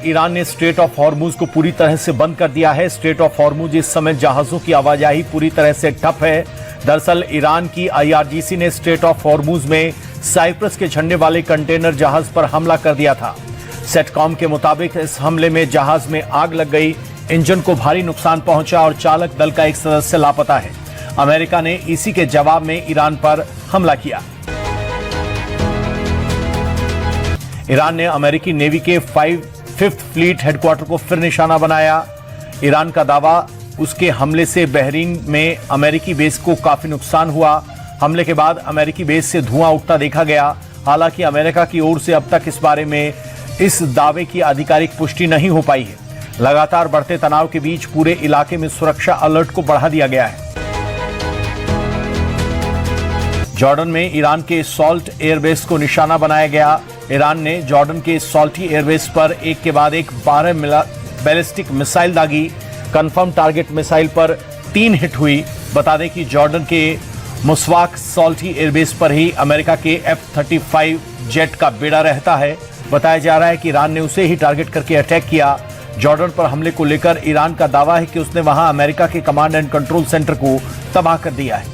Iran ने straight of Hormuz को पूरी तरह से बंद कर दिया है। स्ट्रेट ऑफ हॉर्मुज इस समय जहाजों की आवाजाही पूरी तरह से ठप है। दरअसल ईरान की IRGC ने स्ट्रेट ऑफ हॉर्मुज में साइप्रस के झंडे वाले कंटेनर जहाज पर हमला कर दिया था। सेटकॉम के मुताबिक इस हमले में जहाज में आग लग गई, इंजन को भारी नुकसान पहुंचा और चालक दल का एक सदस्य लापता है। अमेरिका ने इसी के जवाब में ईरान पर हमला किया। ईरान ने अमेरिकी नेवी के 5th फ्लीट हेडक्वार्टर को फिर निशाना बनाया। ईरान का दावा, उसके हमले से बहरीन में अमेरिकी बेस को काफी नुकसान हुआ। हमले के बाद अमेरिकी बेस से धुआं उठता देखा गया। हालांकि अमेरिका की ओर से अब तक इस बारे में इस दावे की आधिकारिक पुष्टि नहीं हो पाई है। लगातार बढ़ते तनाव के बीच पूरे इलाके में सुरक्षा अलर्ट को बढ़ा दिया गया है। जॉर्डन में ईरान के सॉल्ट एयरबेस को निशाना बनाया गया। ईरान ने जॉर्डन के सॉल्टी एयरबेस पर एक के बाद एक 12 बैलिस्टिक मिसाइल दागी। कंफर्म टारगेट मिसाइल पर 3 हिट हुई। बता दें कि जॉर्डन के मुस्वाक सॉल्टी एयरबेस पर ही अमेरिका के F-35 जेट का बेड़ा रहता है। बताया जा रहा है कि ईरान ने उसे ही टारगेट करके अटैक किया। जॉर्डन पर हमले को लेकर ईरान का दावा है कि उसने वहां अमेरिका के कमांड एंड कंट्रोल सेंटर को तबाह कर दिया है।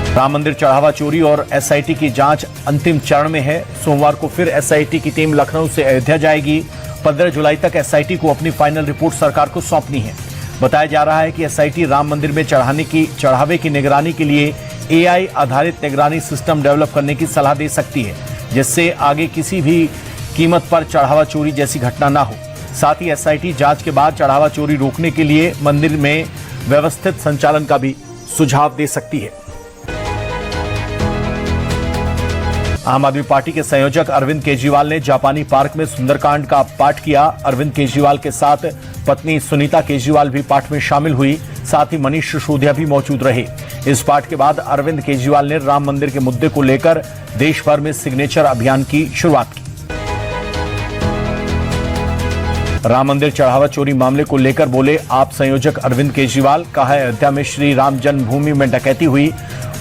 राम मंदिर चढ़ावा चोरी और SIT की जांच अंतिम चरण में है। सोमवार को फिर SIT की टीम लखनऊ से अयोध्या जाएगी। 15 जुलाई तक SIT को अपनी फाइनल रिपोर्ट सरकार को सौंपनी है। बताया जा रहा है कि SIT राम मंदिर में चढ़ावे की निगरानी के लिए AI आधारित निगरानी सिस्टम डेवलप करने की सलाह दे सकती है, जिससे आगे किसी भी कीमत पर चढ़ावा चोरी जैसी घटना ना हो। साथ ही SIT जांच के बाद चढ़ावा चोरी रोकने के लिए मंदिर में व्यवस्थित संचालन का भी सुझाव दे सकती है। आम आदमी पार्टी के संयोजक अरविंद केजरीवाल ने जापानी पार्क में सुंदरकांड का पाठ किया। अरविंद केजरीवाल के साथ पत्नी सुनीता केजरीवाल भी पाठ में शामिल हुई। साथ ही मनीष सिसोदिया भी मौजूद रहे। इस पाठ के बाद अरविंद केजरीवाल ने राम मंदिर के मुद्दे को लेकर देश भर में सिग्नेचर अभियान की शुरुआत की। राम मंदिर चढ़ावा चोरी मामले को लेकर बोले आप संयोजक अरविंद केजरीवाल। कहा, अयोध्या में श्री राम जन्मभूमि में डकैती हुई,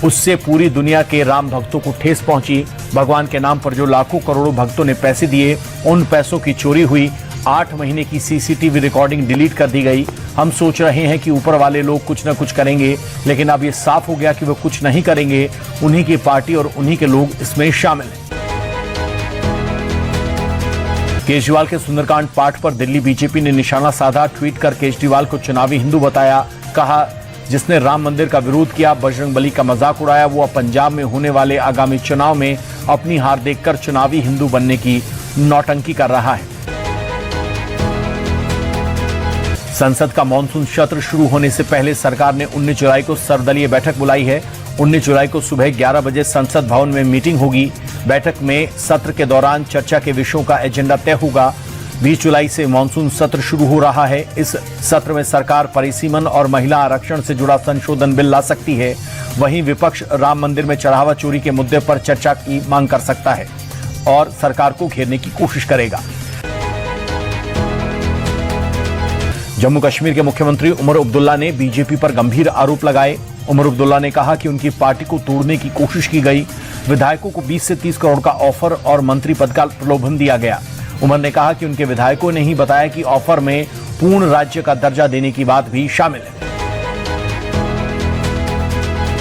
उससे पूरी दुनिया के राम भक्तों को ठेस पहुंची। भगवान के नाम पर जो लाखों करोड़ों भक्तों ने पैसे दिए, उन पैसों की चोरी हुई। 8 महीने की CCTV रिकॉर्डिंग डिलीट कर दी गई। हम सोच रहे हैं कि ऊपर वाले लोग कुछ न कुछ करेंगे, लेकिन अब ये साफ हो गया कि वो कुछ नहीं करेंगे। उन्हीं की पार्टी और उन्हीं के लोग इसमें शामिल हैं। केजरीवाल के सुंदरकांड पाठ पर दिल्ली बीजेपी ने निशाना साधा। ट्वीट कर केजरीवाल को चुनावी हिंदू बताया। कहा, जिसने राम मंदिर का विरोध किया, बजरंगबली का मजाक उड़ाया, वो अब पंजाब में होने वाले आगामी चुनाव में अपनी हार देखकर चुनावी हिंदू बनने की नौटंकी कर रहा है। संसद का मॉनसून सत्र शुरू होने से पहले सरकार ने 19 जुलाई को सर्वदलीय बैठक बुलाई है। 19 जुलाई को सुबह 11 बजे संसद भवन में मीटिंग होगी। बैठक में सत्र के दौरान चर्चा के विषयों का एजेंडा तय होगा। 20 जुलाई से मानसून सत्र शुरू हो रहा है। इस सत्र में सरकार परिसीमन और महिला आरक्षण से जुड़ा संशोधन बिल ला सकती है। वहीं विपक्ष राम मंदिर में चढ़ावा चोरी के मुद्दे पर चर्चा की मांग कर सकता है और सरकार को घेरने की कोशिश करेगा। जम्मू कश्मीर के मुख्यमंत्री उमर अब्दुल्ला ने बीजेपी पर गंभीर आरोप लगाए। उमर अब्दुल्ला ने कहा कि उनकी पार्टी को तोड़ने की कोशिश की गई। विधायकों को 20 से 30 करोड़ का ऑफर और मंत्री पद का प्रलोभन दिया गया। उमर ने कहा कि उनके विधायकों ने ही बताया कि ऑफर में पूर्ण राज्य का दर्जा देने की बात भी शामिल है।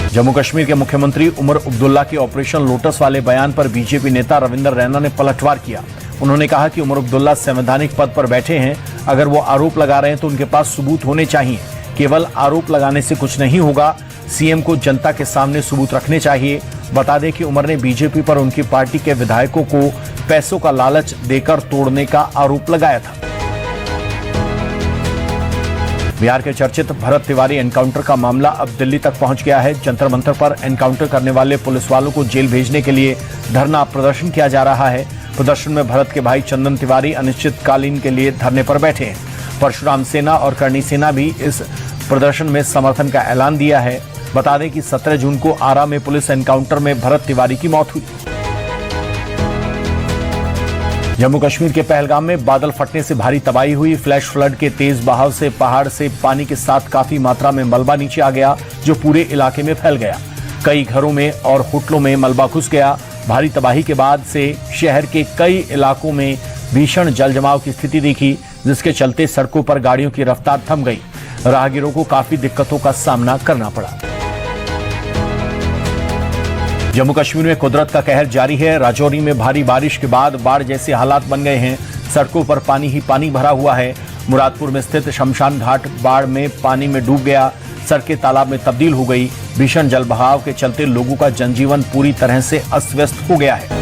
जम्मू कश्मीर के मुख्यमंत्री उमर अब्दुल्ला के ऑपरेशन लोटस वाले बयान पर बीजेपी नेता रविंदर रैना ने पलटवार किया। उन्होंने कहा कि उमर अब्दुल्ला संवैधानिक पद पर बैठे हैं। अगर वो आरोप लगा रहे हैं तो उनके पास सबूत होने चाहिए। केवल आरोप लगाने से कुछ नहीं होगा। सीएम को जनता के सामने सबूत रखने चाहिए। बता दें कि उमर ने बीजेपी पर उनकी पार्टी के विधायकों को पैसों का लालच देकर तोड़ने का आरोप लगाया था। बिहार के चर्चित भरत तिवारी एनकाउंटर का मामला अब दिल्ली तक पहुंच गया है। जंतर मंतर पर एनकाउंटर करने वाले पुलिस वालों को जेल भेजने के लिए धरना प्रदर्शन किया जा रहा है। प्रदर्शन में भरत के भाई चंदन तिवारी अनिश्चितकालीन के लिए धरने पर बैठे हैं। परशुराम सेना और करणी सेना भी इस प्रदर्शन में समर्थन का ऐलान दिया है। बता दें कि 17 जून को आरा में पुलिस एनकाउंटर में भरत तिवारी की मौत हुई। जम्मू कश्मीर के पहलगाम में बादल फटने से भारी तबाही हुई। फ्लैश फ्लड के तेज बहाव से पहाड़ से पानी के साथ काफी मात्रा में मलबा नीचे आ गया, जो पूरे इलाके में फैल गया। कई घरों में और होटलों में मलबा घुस गया। भारी तबाही के बाद से शहर के कई इलाकों में भीषण जलजमाव की स्थिति देखी, जिसके चलते सड़कों पर गाड़ियों की रफ्तार थम गई। राहगीरों को काफी दिक्कतों का सामना करना पड़ा। जम्मू कश्मीर में कुदरत का कहर जारी है। राजौरी में भारी बारिश के बाद बाढ़ जैसे हालात बन गए हैं। सड़कों पर पानी ही पानी भरा हुआ है। मुरादपुर में स्थित शमशान घाट बाढ़ में पानी में डूब गया। सड़कें तालाब में तब्दील हो गई। भीषण जलबहाव के चलते लोगों का जनजीवन पूरी तरह से अस्त व्यस्त हो गया है।